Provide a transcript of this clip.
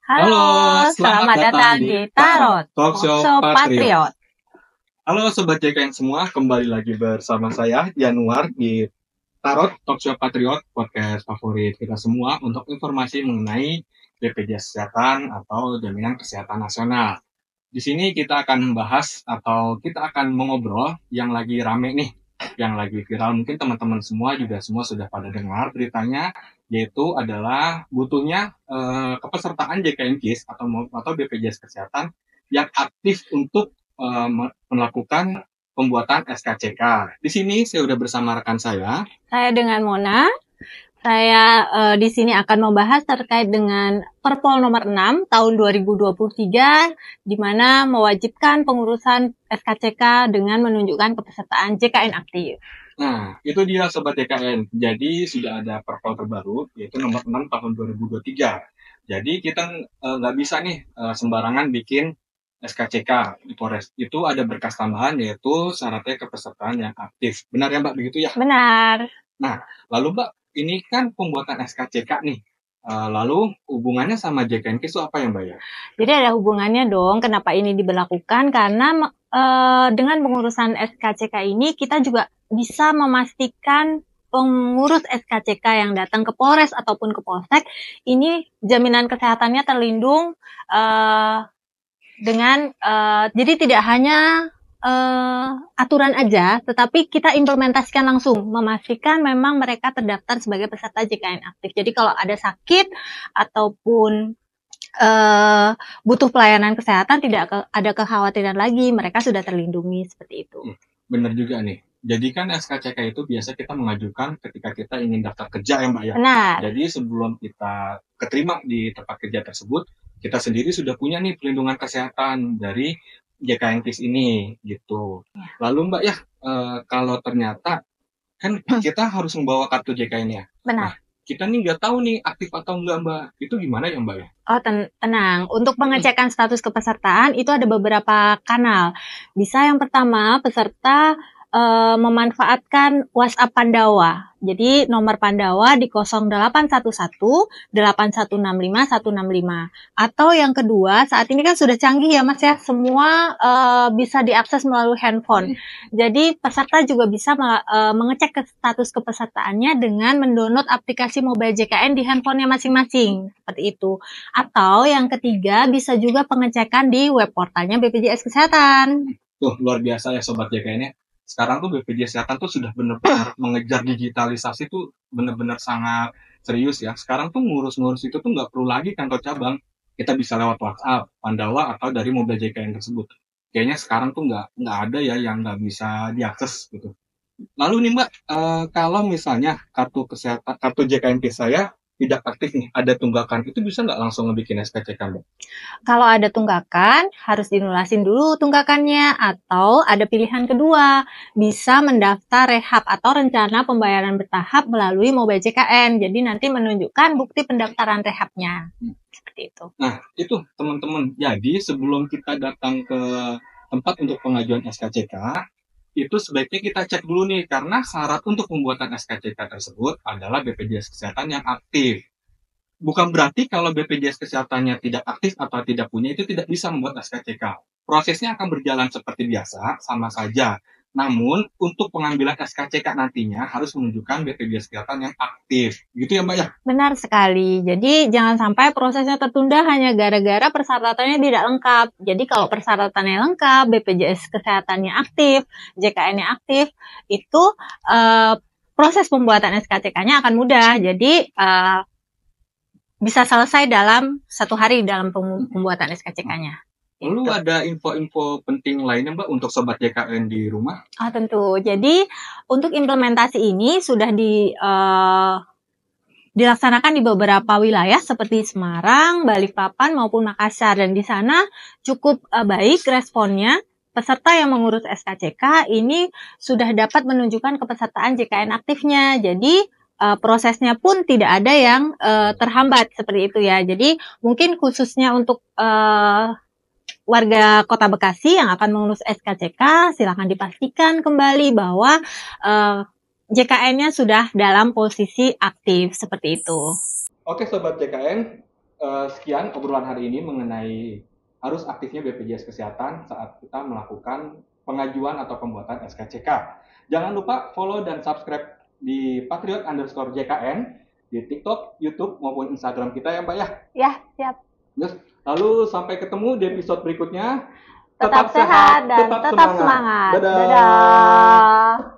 Halo, Halo, selamat datang di Tarot Talkshow Talkshow Patriot. Patriot. Halo Sobat JKN semua, kembali lagi bersama saya, Januar, di Tarot Talkshow Patriot, podcast favorit kita semua untuk informasi mengenai BPJS Kesehatan atau Jaminan Kesehatan Nasional. Di sini kita akan membahas atau kita akan mengobrol yang lagi rame nih, yang lagi viral. Mungkin teman-teman semua sudah pada dengar beritanya, yaitu adalah butuhnya kepesertaan JKN-KIS atau BPJS Kesehatan yang aktif untuk melakukan pembuatan SKCK. Di sini saya sudah bersama rekan saya. Saya dengan Mona. Saya di sini akan membahas terkait dengan Perpol nomor 6 tahun 2023, di mana mewajibkan pengurusan SKCK dengan menunjukkan kepesertaan JKN aktif. Nah, itu dia Sobat JKN. Jadi sudah ada Perpol terbaru, yaitu nomor 6 tahun 2023. Jadi kita nggak bisa nih sembarangan bikin SKCK di Polres. Itu ada berkas tambahan, yaitu syaratnya kepesertaan yang aktif. Benar ya Mbak, begitu ya? Benar. Nah, lalu Mbak, ini kan pembuatan SKCK nih. Lalu hubungannya sama JKN-KIS itu apa ya Mbak ya? Jadi ada hubungannya dong, kenapa ini diberlakukan, karena dengan pengurusan SKCK ini kita juga bisa memastikan pengurus SKCK yang datang ke Polres ataupun ke Polsek ini jaminan kesehatannya terlindung dengan jadi tidak hanya aturan aja, tetapi kita implementasikan langsung, memastikan memang mereka terdaftar sebagai peserta JKN aktif. Jadi kalau ada sakit ataupun butuh pelayanan kesehatan, tidak ada kekhawatiran lagi, mereka sudah terlindungi seperti itu. Benar juga nih. Jadi kan SKCK itu biasa kita mengajukan ketika kita ingin daftar kerja ya Mbak ya. Benar. Jadi sebelum kita keterima di tempat kerja tersebut, kita sendiri sudah punya nih perlindungan kesehatan dari JKN-KIS ini gitu. Lalu Mbak ya, kalau ternyata kan kita harus membawa kartu JKN ya. Benar. Nah, kita nih nggak tahu nih aktif atau enggak Mbak. Itu gimana ya Mbak ya? Oh, tenang. Untuk pengecekan status kepesertaan itu ada beberapa kanal. Bisa yang pertama, peserta memanfaatkan WhatsApp Pandawa. Jadi nomor Pandawa di 0811 8165 165. Atau yang kedua, saat ini kan sudah canggih ya Mas ya, semua bisa diakses melalui handphone. Jadi peserta juga bisa mengecek status kepesertaannya dengan mendownload aplikasi mobile JKN di handphonenya masing-masing. Seperti itu. Atau yang ketiga, bisa juga pengecekan di web portalnya BPJS Kesehatan. Tuh, luar biasa ya Sobat JKN-nya. Sekarang tuh BPJS Kesehatan tuh sudah benar-benar mengejar digitalisasi tuh benar-benar sangat serius ya. Sekarang tuh ngurus-ngurus itu tuh nggak perlu lagi kantor cabang. Kita bisa lewat WhatsApp, Pandawa, atau dari mobil JKN tersebut. Kayaknya sekarang tuh nggak ada ya yang nggak bisa diakses gitu. Lalu nih Mbak, kalau misalnya kartu JKN saya tidak aktif nih, ada tunggakan, itu bisa nggak langsung ngebikin SKCK Mbak? Kalau ada tunggakan, harus dilunasin dulu tunggakannya, atau ada pilihan kedua, bisa mendaftar rehab atau rencana pembayaran bertahap melalui mobile JKN, jadi nanti menunjukkan bukti pendaftaran rehabnya. Seperti itu. Nah, itu teman-teman, jadi sebelum kita datang ke tempat untuk pengajuan SKCK, itu sebaiknya kita cek dulu nih, karena syarat untuk pembuatan SKCK tersebut adalah BPJS Kesehatan yang aktif. Bukan berarti kalau BPJS Kesehatannya tidak aktif atau tidak punya, itu tidak bisa membuat SKCK. Prosesnya akan berjalan seperti biasa, sama saja. Namun, untuk pengambilan SKCK nantinya harus menunjukkan BPJS Kesehatan yang aktif. Gitu ya Mbak ya? Benar sekali. Jadi jangan sampai prosesnya tertunda hanya gara-gara persyaratannya tidak lengkap. Jadi kalau persyaratannya lengkap, BPJS Kesehatannya aktif, JKN-nya aktif, itu proses pembuatan SKCK-nya akan mudah. Jadi bisa selesai dalam 1 hari dalam pembuatan SKCK-nya. Lalu ada info-info penting lainnya Mbak untuk Sobat JKN di rumah? Tentu. Jadi untuk implementasi ini sudah dilaksanakan di beberapa wilayah seperti Semarang, Balikpapan maupun Makassar, dan di sana cukup baik responnya. Peserta yang mengurus SKCK ini sudah dapat menunjukkan kepesertaan JKN aktifnya. Jadi prosesnya pun tidak ada yang terhambat seperti itu ya. Jadi mungkin khususnya untuk warga Kota Bekasi yang akan mengurus SKCK, silakan dipastikan kembali bahwa JKN-nya sudah dalam posisi aktif seperti itu. Oke Sobat JKN, sekian obrolan hari ini mengenai harus aktifnya BPJS Kesehatan saat kita melakukan pengajuan atau pembuatan SKCK. Jangan lupa follow dan subscribe di Patriot_JKN di TikTok, YouTube maupun Instagram kita ya Mbak ya. Ya, siap. Lalu sampai ketemu di episode berikutnya. Tetap sehat dan tetap semangat. Dadah. Dadah.